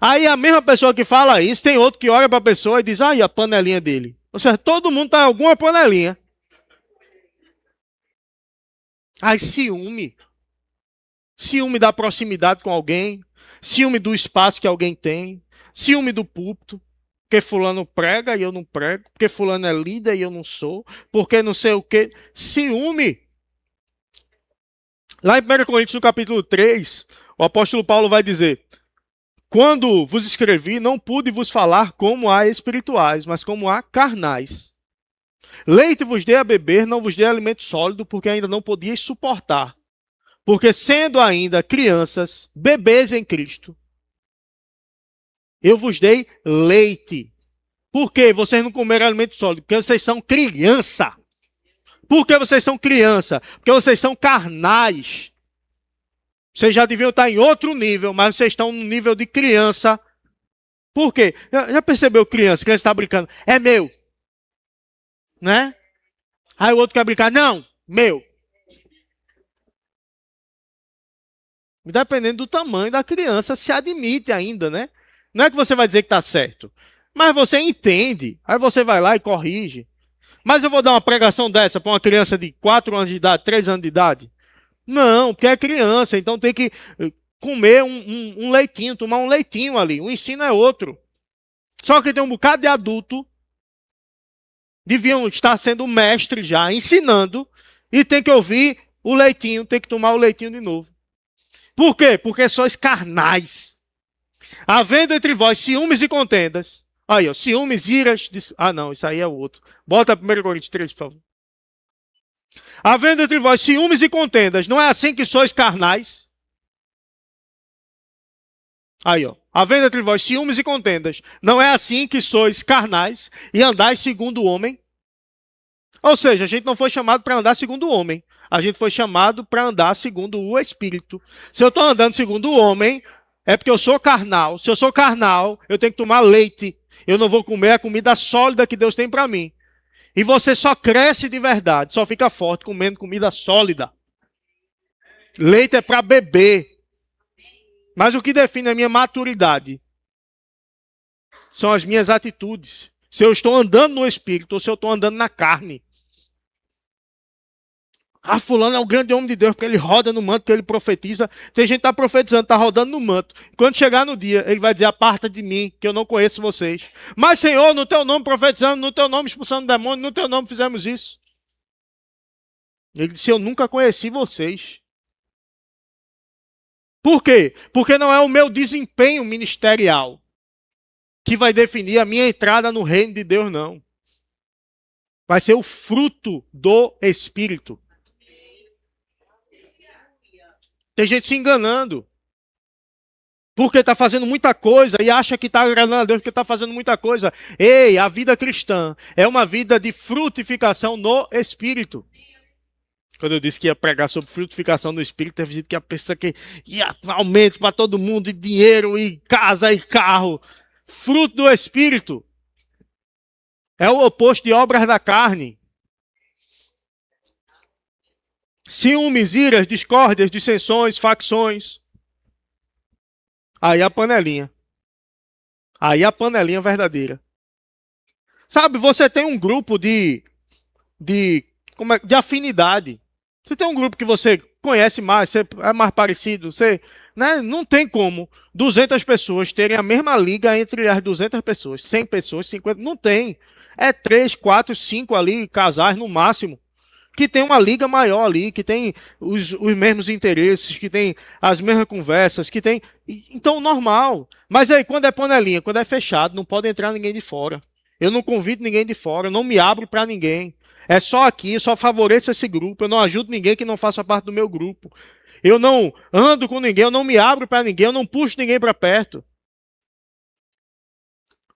Aí a mesma pessoa que fala isso, tem outro que olha para a pessoa e diz, aí a panelinha dele. Ou seja, todo mundo tá em alguma panelinha. Aí ciúme. Ciúme da proximidade com alguém. Ciúme do espaço que alguém tem. Ciúme do púlpito. Porque fulano prega e eu não prego. Porque fulano é líder e eu não sou. Porque não sei o quê. Ciúme. Lá em 1 Coríntios, no capítulo 3, o apóstolo Paulo vai dizer: quando vos escrevi, não pude vos falar como a espirituais, mas como a carnais. Leite vos dei a beber, não vos dei alimento sólido, porque ainda não podíeis suportar. Porque sendo ainda crianças, bebês em Cristo, eu vos dei leite. Por que vocês não comeram alimento sólido? Porque vocês são criança. Por que vocês são criança? Porque vocês são carnais. Vocês já deviam estar em outro nível, mas vocês estão no nível de criança. Por quê? Já percebeu criança? Criança está brincando. É meu. Né? Aí o outro quer brincar. Não, meu. Dependendo do tamanho da criança, se admite ainda, né? Não é que você vai dizer que está certo. Mas você entende. Aí você vai lá e corrige. Mas eu vou dar uma pregação dessa para uma criança de 4 anos de idade, 3 anos de idade? Não, porque é criança, então tem que comer um leitinho, tomar um leitinho ali. O ensino é outro. Só que tem um bocado de adulto, deviam estar sendo mestres já, ensinando, e tem que ouvir o leitinho, tem que tomar o leitinho de novo. Por quê? Porque sois carnais. Havendo entre vós ciúmes e contendas. Aí, ó, ciúmes, iras... Ah, não, isso aí é o outro. Bota 1 Coríntios 3, por favor. Havendo entre vós ciúmes e contendas, não é assim que sois carnais? Aí, ó. Havendo entre vós ciúmes e contendas, não é assim que sois carnais e andais segundo o homem? Ou seja, a gente não foi chamado para andar segundo o homem. A gente foi chamado para andar segundo o Espírito. Se eu estou andando segundo o homem, é porque eu sou carnal. Se eu sou carnal, eu tenho que tomar leite. Eu não vou comer a comida sólida que Deus tem para mim. E você só cresce de verdade, só fica forte comendo comida sólida. Leite é para beber. Mas o que define a minha maturidade são as minhas atitudes. Se eu estou andando no Espírito ou se eu estou andando na carne. Ah, fulano é um grande homem de Deus, porque ele roda no manto, que ele profetiza. Tem gente que está profetizando, está rodando no manto. Quando chegar no dia, ele vai dizer, aparta de mim, que eu não conheço vocês. Mas, Senhor, no teu nome profetizando, no teu nome expulsando demônio, no teu nome fizemos isso. Ele disse, eu nunca conheci vocês. Por quê? Porque não é o meu desempenho ministerial que vai definir a minha entrada no reino de Deus, não. Vai ser o fruto do Espírito. Tem gente se enganando. Porque está fazendo muita coisa e acha que está agradando a Deus porque está fazendo muita coisa. Ei, a vida cristã é uma vida de frutificação no Espírito. Quando eu disse que ia pregar sobre frutificação no Espírito, teve gente que ia pensar que ia aumento para todo mundo, e dinheiro, e casa, e carro. Fruto do Espírito é o oposto de obras da carne. Ciúmes, iras, discórdias, dissensões, facções. Aí a panelinha. Aí a panelinha verdadeira. Sabe, você tem um grupo de afinidade. Você tem um grupo que você conhece mais, você é mais parecido, você, né, não tem como 200 pessoas terem a mesma liga entre as 200 pessoas, 100 pessoas, 50, não tem. É 3, 4, 5 ali, casais no máximo, que tem uma liga maior ali, que tem os mesmos interesses, que tem as mesmas conversas, que tem... Então, normal. Mas aí, quando é panelinha, quando é fechado, não pode entrar ninguém de fora. Eu não convido ninguém de fora, eu não me abro para ninguém. É só aqui, eu só favoreço esse grupo, eu não ajudo ninguém que não faça parte do meu grupo. Eu não ando com ninguém, eu não me abro para ninguém, eu não puxo ninguém para perto.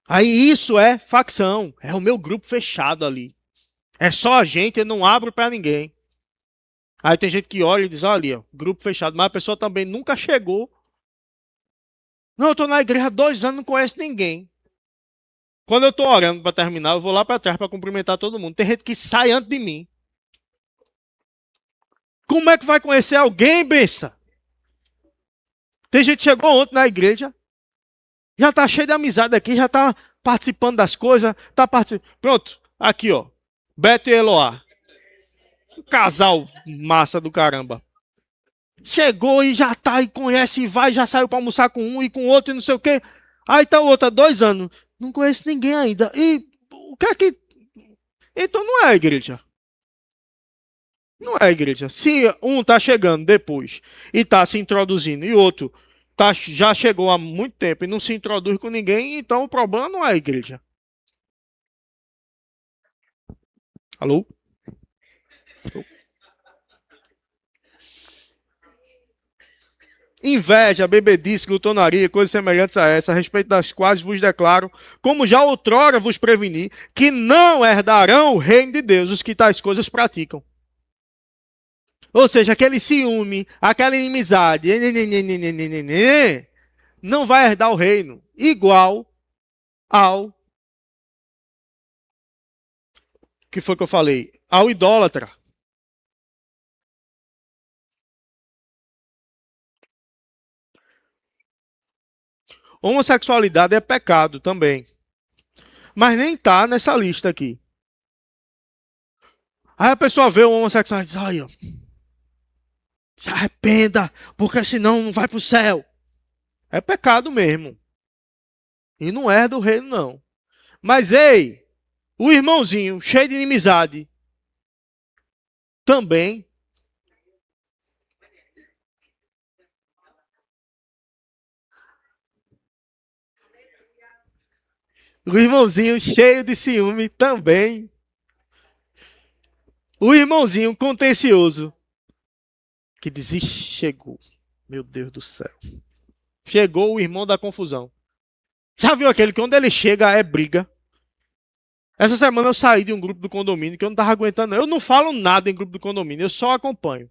Aí isso é facção, é o meu grupo fechado ali. É só a gente, eu não abro para ninguém. Aí tem gente que olha e diz, olha ali, ó, grupo fechado, mas a pessoa também nunca chegou. Não, eu estou na igreja há 2 anos, não conheço ninguém. Quando eu estou orando para terminar, eu vou lá para trás para cumprimentar todo mundo. Tem gente que sai antes de mim. Como é que vai conhecer alguém, benção? Tem gente que chegou ontem na igreja, já está cheio de amizade aqui, já está participando das coisas, está participando. Pronto, aqui ó, Beto e Eloá. Um casal massa do caramba. Chegou e já tá, e conhece, e vai, já saiu para almoçar com um e com outro e não sei o quê. Aí tá o outro há 2 anos. Não conhece ninguém ainda. E o que é que... Então não é igreja. Não é igreja. Se um tá chegando depois e tá se introduzindo e outro já chegou há muito tempo e não se introduz com ninguém, então o problema não é a igreja. Alô? Alô? Inveja, bebedice, glutonaria, coisas semelhantes a essa, a respeito das quais vos declaro, como já outrora vos preveni, que não herdarão o reino de Deus os que tais coisas praticam. Ou seja, aquele ciúme, aquela inimizade, não vai herdar o reino. Igual ao... que foi que eu falei? Ao idólatra. Homossexualidade é pecado também. Mas nem tá nessa lista aqui. Aí a pessoa vê o homossexual e diz, olha, se arrependa, porque senão não vai pro céu. É pecado mesmo. E não é do reino, não. Mas, ei, o irmãozinho, cheio de inimizade, também. O irmãozinho, cheio de ciúme, também. O irmãozinho contencioso, que diz, ixi, chegou. Meu Deus do céu. Chegou o irmão da confusão. Já viu aquele que onde ele chega é briga? Essa semana eu saí de um grupo do condomínio que eu não tava aguentando. Eu não falo nada em grupo do condomínio, eu só acompanho.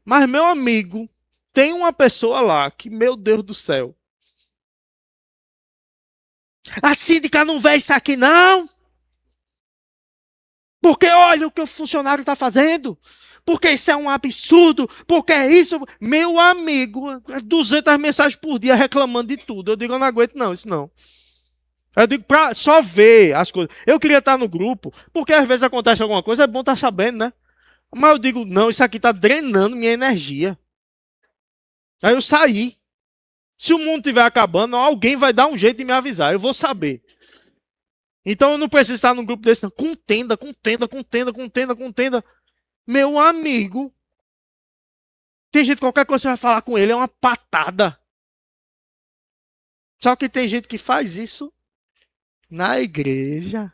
Mas, meu amigo, tem uma pessoa lá que, meu Deus do céu. A síndica não vê isso aqui, não. Porque olha o que o funcionário está fazendo. Porque isso é um absurdo. Porque é isso. Meu amigo, 200 mensagens por dia reclamando de tudo. Eu digo, eu não aguento não, isso não. Eu digo, pra só ver as coisas. Eu queria estar no grupo, porque às vezes acontece alguma coisa, é bom estar sabendo, né? Mas eu digo, não, isso aqui está drenando minha energia. Aí eu saí. Se o mundo estiver acabando, alguém vai dar um jeito de me avisar. Eu vou saber. Então eu não preciso estar num grupo desse, não. Contenda, contenda, contenda, contenda, contenda. Meu amigo. Tem gente, qualquer coisa que você vai falar com ele é uma patada. Só que tem gente que faz isso na igreja.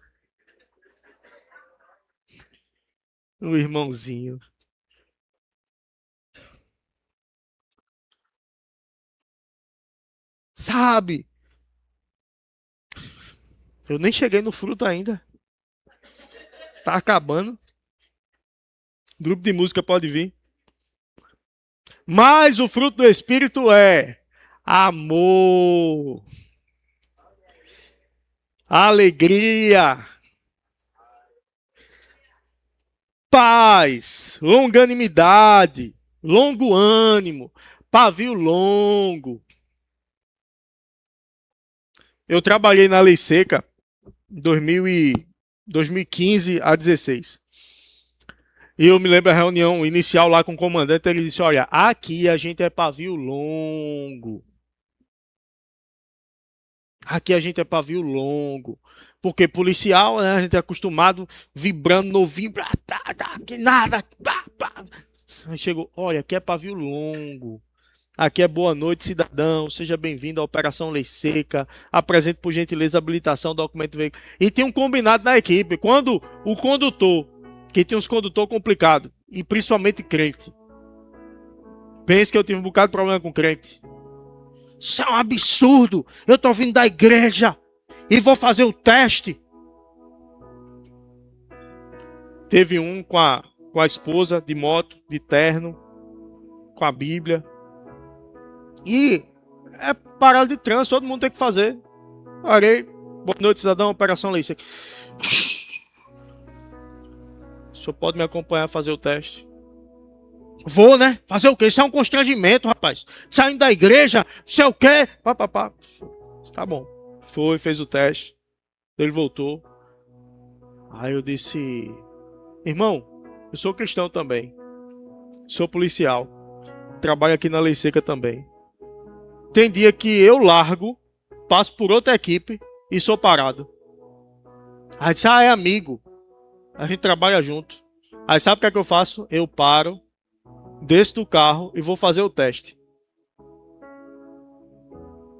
O irmãozinho. Sabe? Eu nem cheguei no fruto ainda. Tá acabando. Grupo de música pode vir. Mas o fruto do Espírito é amor, alegria, paz, longanimidade, longo ânimo, pavio longo. Eu trabalhei na Lei Seca em 2015 a 16. E eu me lembro a reunião inicial lá com o comandante, ele disse, olha, aqui a gente é pavio longo. Aqui a gente é pavio longo. Porque policial, né, a gente é acostumado vibrando novinho, que nada. Aí chegou, olha, aqui é pavio longo. Aqui é boa noite, cidadão. Seja bem-vindo à Operação Lei Seca. Apresente, por gentileza, a habilitação do documento veículo. E tinha um combinado na equipe. Quando o condutor, que tinha uns condutor complicado, e principalmente crente. Pense que eu tive um bocado de problema com crente. Isso é um absurdo. Eu tô vindo da igreja e vou fazer o teste. Teve um com a esposa de moto, de terno, com a Bíblia. E é parada de trânsito, todo mundo tem que fazer. Parei. Boa noite, cidadão. Operação Lei Seca. O senhor pode me acompanhar a fazer o teste? Vou, né? Fazer o quê? Isso é um constrangimento, rapaz. Saindo da igreja, sei o quê? Pá. Tá bom. Foi, fez o teste. Ele voltou. Aí eu disse, irmão, eu sou cristão também. Sou policial. Trabalho aqui na Lei Seca também. Tem dia que eu largo, passo por outra equipe e sou parado. Aí disse, é amigo. A gente trabalha junto. Aí sabe o que é que eu faço? Eu paro, desço do carro e vou fazer o teste.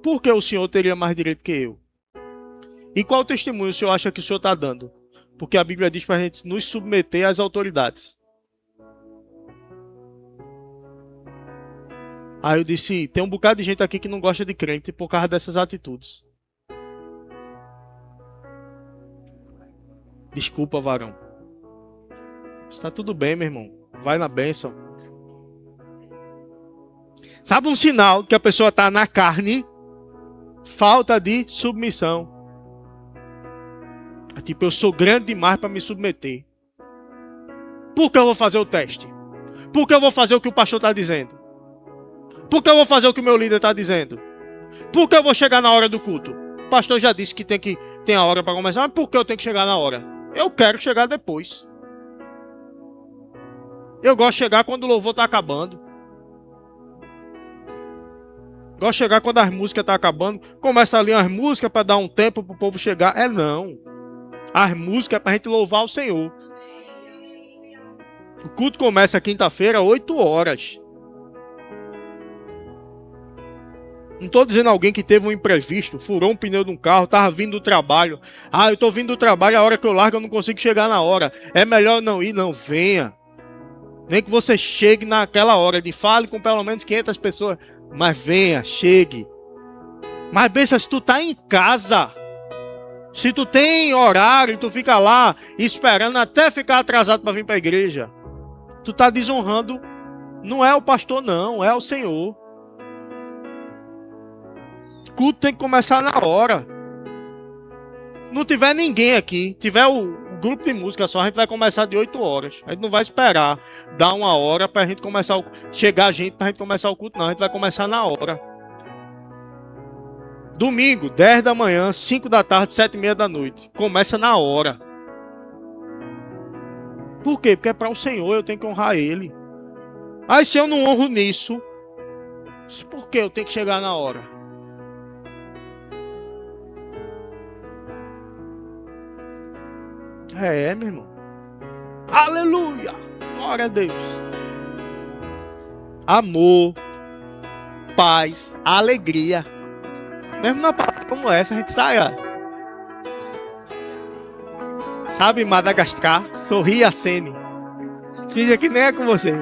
Por que o senhor teria mais direito que eu? E qual testemunho o senhor acha que o senhor está dando? Porque a Bíblia diz para a gente nos submeter às autoridades. Aí eu disse, tem um bocado de gente aqui que não gosta de crente por causa dessas atitudes. Desculpa, varão. Está tudo bem, meu irmão. Vai na bênção. Sabe um sinal que a pessoa está na carne? Falta de submissão. Tipo, eu sou grande demais para me submeter. Por que eu vou fazer o teste? Por que eu vou fazer o que o pastor está dizendo? Por que eu vou fazer o que o meu líder está dizendo? Por que eu vou chegar na hora do culto? O pastor já disse que tem a hora para começar, mas por que eu tenho que chegar na hora? Eu quero chegar depois. Eu gosto de chegar quando o louvor está acabando. Gosto de chegar quando as músicas estão acabando. Começa ali as músicas para dar um tempo para o povo chegar. É não. As músicas é para a gente louvar o Senhor. O culto começa quinta-feira, 8 horas. Não estou dizendo alguém que teve um imprevisto, furou um pneu de um carro, estava vindo do trabalho. Eu estou vindo do trabalho, a hora que eu largo eu não consigo chegar na hora. É melhor não ir, não, venha. Nem que você chegue naquela hora, fale com pelo menos 500 pessoas, mas venha, chegue. Mas pensa, se tu tá em casa, se tu tem horário e tu fica lá esperando até ficar atrasado para vir para a igreja, tu tá desonrando, não é o pastor não, é o Senhor. O culto tem que começar na hora. Não tiver ninguém aqui, tiver o grupo de música só, a gente vai começar de 8 horas. A gente não vai esperar dar 1 hora pra gente começar, chegar gente pra gente começar o culto, não. A gente vai começar na hora. Domingo, 10 da manhã, 5 da tarde, 7h30 da noite. Começa na hora. Por quê? Porque é para o Senhor, eu tenho que honrar Ele. Aí se eu não honro nisso, por que eu tenho que chegar na hora? Meu irmão. Aleluia! Glória a Deus. Amor, paz, alegria. Mesmo na palavra como essa, a gente sai, ó. Sabe, Madagascar? Sorri, acene. Finge que nem é com você.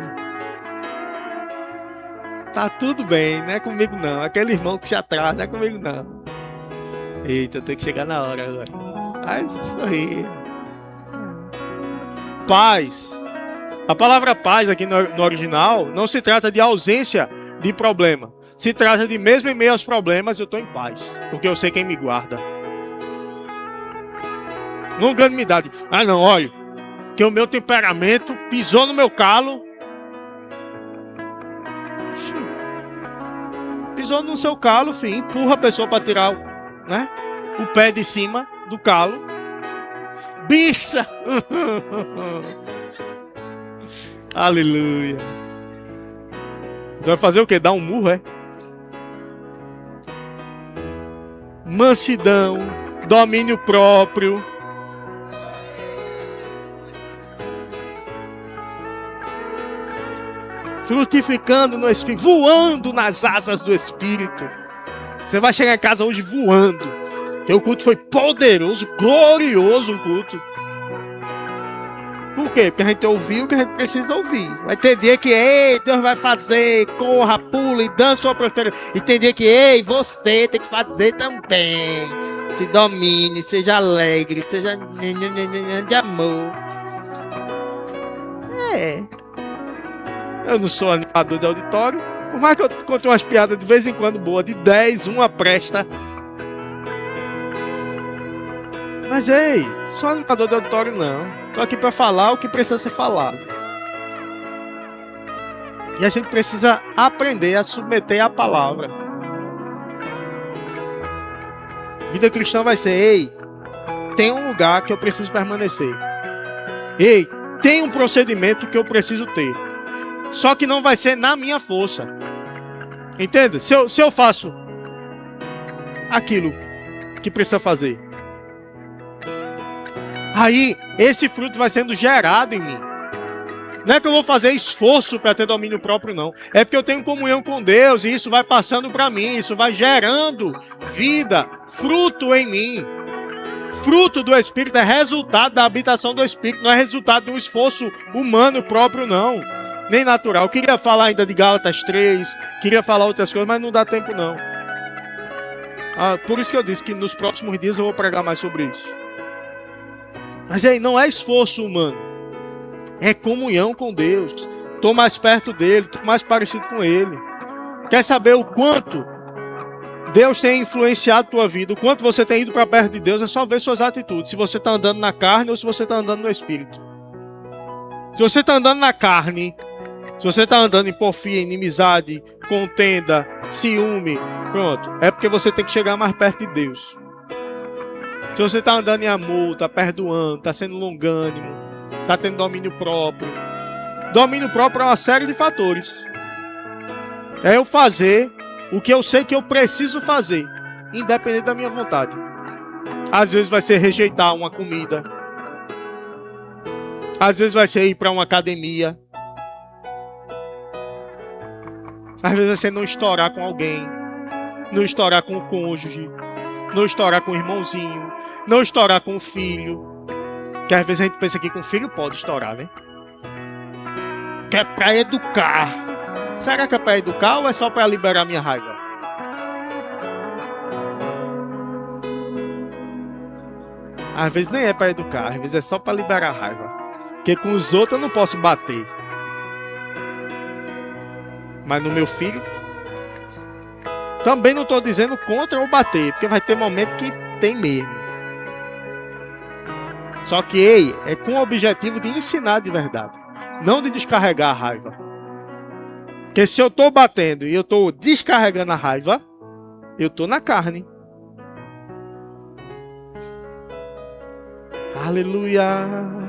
Tá tudo bem, não é comigo não. Aquele irmão que se atrasa, não é comigo não. Eita, eu tenho que chegar na hora agora. Ai, sorri. Paz. A palavra paz aqui no original não se trata de ausência de problema. Se trata de mesmo em meio aos problemas, eu estou em paz. Porque eu sei quem me guarda. Longanimidade. Ah não, olha. Que o meu temperamento pisou no meu calo. Pisou no seu calo, filho. Empurra a pessoa para tirar o pé de cima do calo. Bicha! Aleluia. Você vai fazer o quê? Dar um murro, é? Mansidão, domínio próprio. Frutificando no Espírito, voando nas asas do Espírito. Você vai chegar em casa hoje voando. Porque o culto foi poderoso, glorioso o culto. Por quê? Porque a gente ouviu o que a gente precisa ouvir. Vai ter dia que, ei, Deus vai fazer, corra, pule, dança sua prosperidade. E tem dia que, ei, você tem que fazer também. Se domine, seja alegre, seja de amor. Eu não sou animador de auditório. Por mais que eu conte umas piadas de vez em quando boas, de 10, uma presta. Mas ei, sou animador de auditório não. Estou aqui para falar o que precisa ser falado. E a gente precisa aprender a submeter a palavra. Vida cristã vai ser, ei, tem um lugar que eu preciso permanecer. Ei, tem um procedimento que eu preciso ter. Só que não vai ser na minha força. Entende? Se eu faço aquilo que precisa fazer, aí esse fruto vai sendo gerado em mim. Não é que eu vou fazer esforço para ter domínio próprio, não. É porque eu tenho comunhão com Deus e isso vai passando para mim. Isso vai gerando vida, fruto em mim. Fruto do Espírito é resultado da habitação do Espírito. Não é resultado de um esforço humano próprio, não. Nem natural. Eu queria falar ainda de Gálatas 3. Queria falar outras coisas, mas não dá tempo, não. Por isso que eu disse que nos próximos dias eu vou pregar mais sobre isso. Mas aí não é esforço humano. É comunhão com Deus. Estou mais perto dele, estou mais parecido com ele. Quer saber o quanto Deus tem influenciado a tua vida, o quanto você tem ido para perto de Deus? É só ver suas atitudes. Se você está andando na carne ou se você está andando no Espírito. Se você está andando na carne, se você está andando em porfia, inimizade, contenda, ciúme, pronto. É porque você tem que chegar mais perto de Deus. Se você está andando em amor, está perdoando, está sendo longânimo, está tendo domínio próprio. Domínio próprio é uma série de fatores. É eu fazer o que eu sei que eu preciso fazer, independente da minha vontade. Às vezes vai ser rejeitar uma comida. Às vezes vai ser ir para uma academia. Às vezes vai ser não estourar com alguém. Não estourar com o cônjuge. Não estourar com o irmãozinho. Não estourar com o filho. Que às vezes a gente pensa que com o filho pode estourar, né? Que é para educar. Será que é para educar ou é só para liberar minha raiva? Às vezes nem é para educar, às vezes é só para liberar a raiva. Porque com os outros eu não posso bater. Mas no meu filho, também não estou dizendo contra ou bater, porque vai ter momento que tem mesmo. Só que, ei, é com o objetivo de ensinar de verdade, não de descarregar a raiva. Porque se eu estou batendo e eu estou descarregando a raiva, eu estou na carne. Aleluia!